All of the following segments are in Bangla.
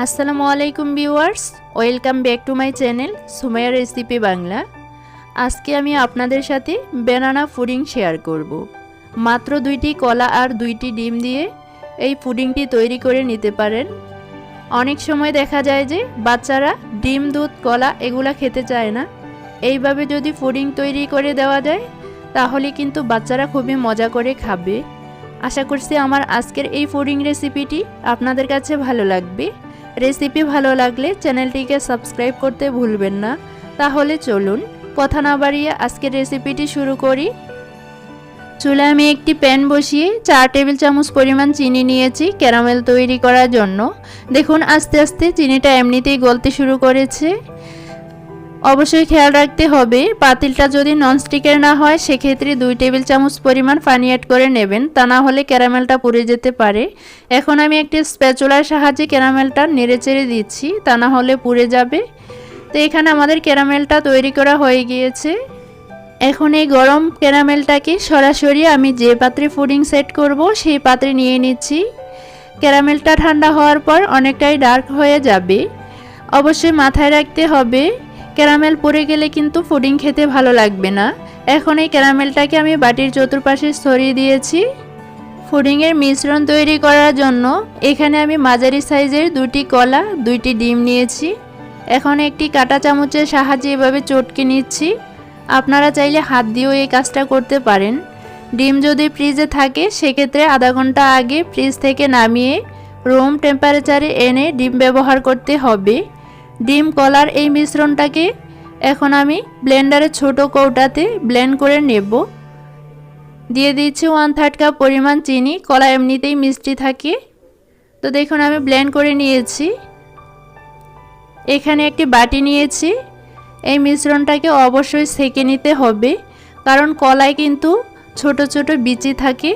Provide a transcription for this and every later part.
আসসালামু আলাইকুম viewers, welcome back to my channel Sumaiya recipe Bangla. আজকে আমি আপনাদের সাথে ব্যানানা পুডিং শেয়ার করব। মাত্র 2টি কলা আর 2টি ডিম দিয়ে এই পুডিংটি তৈরি করে নিতে পারেন। অনেক সময় দেখা যায় যে বাচ্চারা ডিম, দুধ, কলা এগুলা খেতে চায় না। এইভাবে যদি পুডিং তৈরি করে দেওয়া যায় তাহলে কিন্তু বাচ্চারা খুবই মজা করে খাবে। আশা করছি আমার আজকের এই পুডিং রেসিপিটি আপনাদের কাছে ভালো লাগবে। রেসিপি ভালো লাগলে চ্যানেলটিকে সাবস্ক্রাইব করতে ভুলবেন না। তাহলে চলুন কথা না বাড়িয়ে আজকের রেসিপিটি শুরু করি। চুলায় আমি একটি প্যান বসিয়ে 4 টেবিল চামচ পরিমাণ চিনি নিয়েছি ক্যারামেল তৈরি করার জন্য। দেখুন আস্তে আস্তে চিনিটা এমনিতেই গলতে শুরু করেছে। অবশ্যই খেয়াল রাখতে হবে পাতিলটা যদি ননস্টিকের না হয় সেক্ষেত্রে 2 টেবিল চামচ পরিমাণ পানি অ্যাড করে নেবেন, তা না হলে ক্যারামেলটা পুড়ে যেতে পারে। এখন আমি একটি স্প্যাচুলার সাহায্যে ক্যারামেলটা নেড়েচেড়ে দিচ্ছি, তা না হলে পুড়ে যাবে। তো এখানে আমাদের ক্যারামেলটা তৈরি করা হয়ে গিয়েছে। এখন এই গরম ক্যারামেলটাকে সরাসরি আমি যে পাত্রে পুডিং সেট করব সেই পাত্রে নিয়ে নিচ্ছি। ক্যারামেলটা ঠান্ডা হওয়ার পর অনেকটাই ডার্ক হয়ে যাবে। অবশ্যই মাথায় রাখতে হবে ক্যারামেল পড়ে গেলে কিন্তু পুডিং খেতে ভালো লাগবে না। এখন এই ক্যারামেলটাকে আমি বাটির চতুর্পাশে ছড়িয়ে দিয়েছি। পুডিংয়ের মিশ্রণ তৈরি করার জন্য এখানে আমি মাঝারি সাইজের 2টি কলা, 2টি ডিম নিয়েছি। এখন একটি কাঁটা চামচের সাহায্যে এভাবে চটকে নিচ্ছি। আপনারা চাইলে হাত দিয়েও এই কাজটা করতে পারেন। ডিম যদি ফ্রিজে থাকে সেক্ষেত্রে আধা ঘন্টা আগে ফ্রিজ থেকে নামিয়ে রুম টেম্পারেচারে এনে ডিম ব্যবহার করতে হবে। ডিম কলার এই মিশ্রণটাকে এখন আমি ব্লেন্ডারে ছোট কৌটাতে ব্লেন্ড করে নেব। দিয়ে দিচ্ছি 1/3 কাপ পরিমাণ চিনি। কলা এমনিতেই মিষ্টি থাকে। তো দেখুন আমি ব্লেন্ড করে নিয়েছি। এখানে একটি বাটি নিয়েছি। এই মিশ্রণটাকে অবশ্যই সেঁকে নিতে হবে, কারণ কলায় কিন্তু ছোট ছোট বিচি থাকে।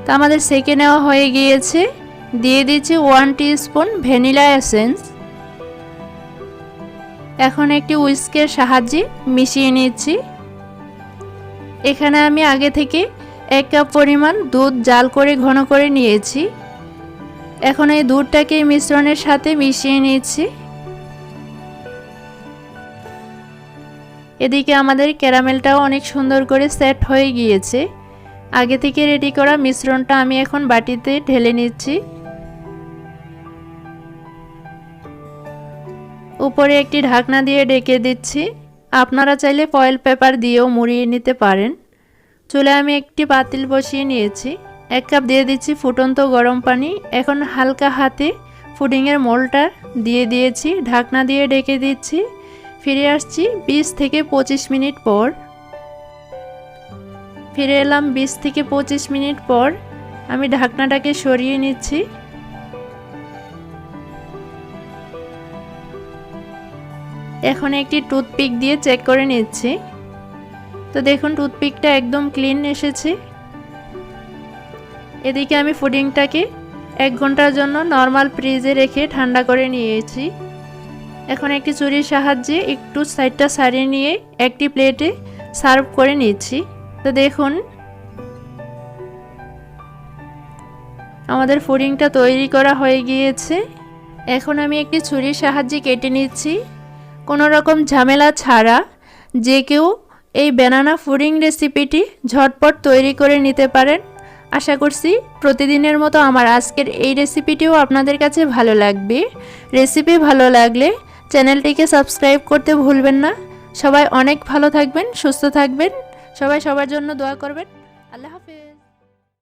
তো আমাদের সেঁকে নেওয়া হয়ে গিয়েছে। দিয়ে দিচ্ছি 1 টিস্পুন ভ্যানিলা এসেন্স। এখন একটি হুইস্কের সাহায্যে মিশিয়ে নিচ্ছি। এখানে আমি আগে থেকে 1 কাপ পরিমাণ দুধ জাল করে ঘন করে নিয়েছি। এখন এই দুধটাকে মিশ্রণের সাথে মিশিয়ে নিচ্ছি। এদিকে আমাদের ক্যারামেলটাও অনেক সুন্দর করে সেট হয়ে গিয়েছে। আগে থেকে রেডি করা মিশ্রণটা আমি এখন বাটিতে ঢেলে নিচ্ছি। উপরে একটি ঢাকনা দিয়ে ঢেকে দিচ্ছি। আপনারা চাইলে ফয়েল পেপার দিয়েও মুড়িয়ে নিতে পারেন। চুলায় আমি একটি পাতিল বসিয়ে নিয়েছি। 1 কাপ দিয়ে দিচ্ছি ফুটন্ত গরম পানি। এখন হালকা হাতে পুডিংয়ের মোলটা দিয়ে দিয়েছি, ঢাকনা দিয়ে ঢেকে দিচ্ছি। ফিরে আসছি 20 থেকে 25 মিনিট পর। ফিরে এলাম 20 থেকে 25 মিনিট পর। আমি ঢাকনাটাকে সরিয়ে নিচ্ছি। এখন একটি টুথপিক দিয়ে চেক করে নিচ্ছি। তো দেখুন টুথপিকটা একদম ক্লিন এসেছে। এদিকে আমি পুডিংটাকে 1 ঘন্টার জন্য নর্মাল ফ্রিজে রেখে ঠান্ডা করে নিয়েছি। এখন একটি ছুরির সাহায্যে একটু সাইডটা ছাড়িয়ে নিয়ে একটি প্লেটে সার্ভ করে নিচ্ছি। তো দেখুন আমাদের পুডিংটা তৈরি করা হয়ে গিয়েছে। এখন আমি একটি ছুরির সাহায্যে কেটে নিচ্ছি। কোনো রকম ঝামেলা ছাড়া যে কেউ এই ব্যানানা পুডিং রেসিপিটি ঝটপট তৈরি করে নিতে পারেন। আশা করছি প্রতিদিনের মতো আমার আজকের এই রেসিপিটিও আপনাদের কাছে ভালো লাগবে। রেসিপি ভালো লাগলে চ্যানেলটিকে সাবস্ক্রাইব করতে ভুলবেন না। সবাই অনেক ভালো থাকবেন, সুস্থ থাকবেন। সবাই সবার জন্য দোয়া করবেন। আল্লাহ হাফেজ।